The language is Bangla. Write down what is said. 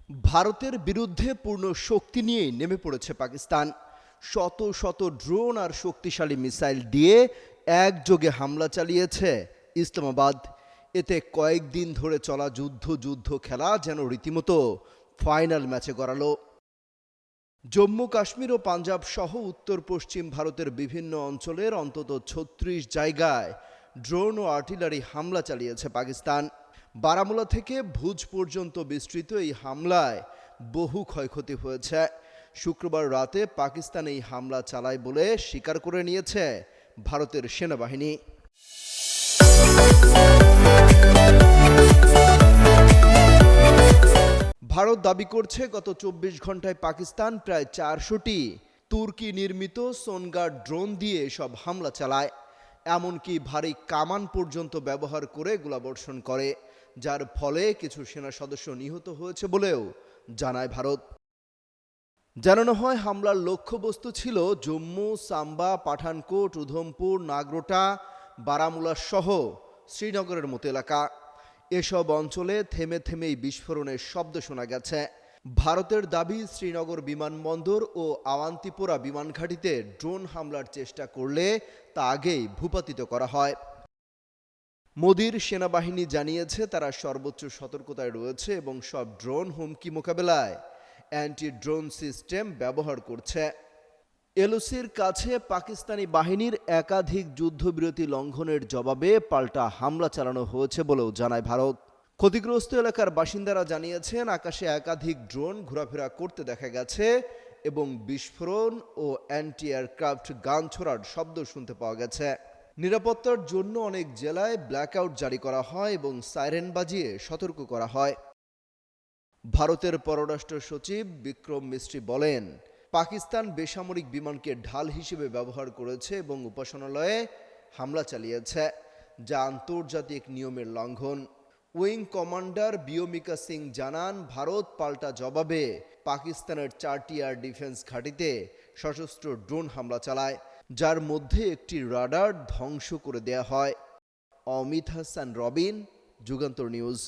ভারতের বিরুদ্ধে পূর্ণ শক্তি নিয়েই নেমে পড়েছে পাকিস্তান। শত শত ড্রোন আর শক্তিশালী মিসাইল দিয়ে একযোগে হামলা চালিয়েছে ইসলামাবাদ। এতে কয়েকদিন ধরে চলা যুদ্ধ খেলা যেন রীতিমতো ফাইনাল ম্যাচে গড়ালো। জম্মু কাশ্মীর ও পাঞ্জাব সহ উত্তর পশ্চিম ভারতের বিভিন্ন অঞ্চলের অন্তত ৩৬ জায়গায় ড্রোন ও আর্টিলারি হামলা চালিয়েছে পাকিস্তান। বারামুলা থেকে ভুজ পর্যন্ত বিস্তৃত এই হামলায় বহু ক্ষয়ক্ষতি হয়েছে। শুক্রবার রাতে পাকিস্তান এই হামলা চালায় বলে স্বীকার করে নিয়েছে ভারতের সেনাবাহিনী। ভারত দাবি করছে গত ২৪ ঘন্টায় পাকিস্তান প্রায় ৪০০টি তুর্কি নির্মিত সোনগার্ড ড্রোন দিয়ে সব হামলা চালায়। এমনকি ভারী কামান পর্যন্ত ব্যবহার করে গোলাবর্ষণ করে, যার ফলে কিছু সেনা সদস্য নিহত হয়েছে বলেও জানায় ভারত। জানানো হয় হামলার লক্ষ্যবস্তু ছিল জম্মু, সাম্বা, পাঠানকোট, উধমপুর, নাগরোটা, বারামুলা সহ শ্রীনগরের মতো এলাকা। এসব অঞ্চলে থেমে থেমেই বিস্ফোরণের শব্দ শোনা গেছে। ভারতের দাবি, শ্রীনগর বিমানবন্দর ও আওয়ান্তিপোরা বিমানঘাঁটিতে ড্রোন হামলার চেষ্টা করলে তা আগেই ভূপাতিত করা হয়। মোদির সেনাবাহিনী জানিয়েছে তারা সর্বোচ্চ সতর্কতায় রয়েছে এবং সব ড্রোন হুমকি মোকাবেলায় অ্যান্টি ড্রোন সিস্টেম ব্যবহার করছে। এলওসির কাছে পাকিস্তানি বাহিনীর একাধিক যুদ্ধবিরতি লঙ্ঘনের জবাবে পাল্টা হামলা চালানো হয়েছে বলেও জানায় ভারত। ক্ষতিগ্রস্ত এলাকার বাসিন্দারা জানিয়েছেন আকাশে একাধিক ড্রোন ঘোরাফেরা করতে দেখা গেছে এবং বিস্ফোরণ ও অ্যান্টি এয়ারক্রাফট গান ছোড়ার শব্দ শুনতে পাওয়া গেছে। নিরাপত্তার জন্য অনেক জেলায় ব্ল্যাকআউট জারি করা হয় এবং সাইরেন বাজিয়ে সতর্ক করা হয়। ভারতের পররাষ্ট্র সচিব বিক্রম মিস্ত্রি বলেন, পাকিস্তান বেসামরিক বিমানকে ঢাল হিসেবে ব্যবহার করেছে এবং উপাসনালয়ে হামলা চালিয়েছে, যা আন্তর্জাতিক নিয়মের লঙ্ঘন। উইং কমান্ডার বিওমিকা সিং জানান, ভারত পাল্টা জবাবে পাকিস্তানের 4টি এয়ার ডিফেন্স ঘাঁটিতে সশস্ত্র ড্রোন হামলা চালায়, যার মধ্যে একটি রাডার ধ্বংস করে দেয়া হয়। অমিত হাসান রবিন, যুগান্তর নিউজ।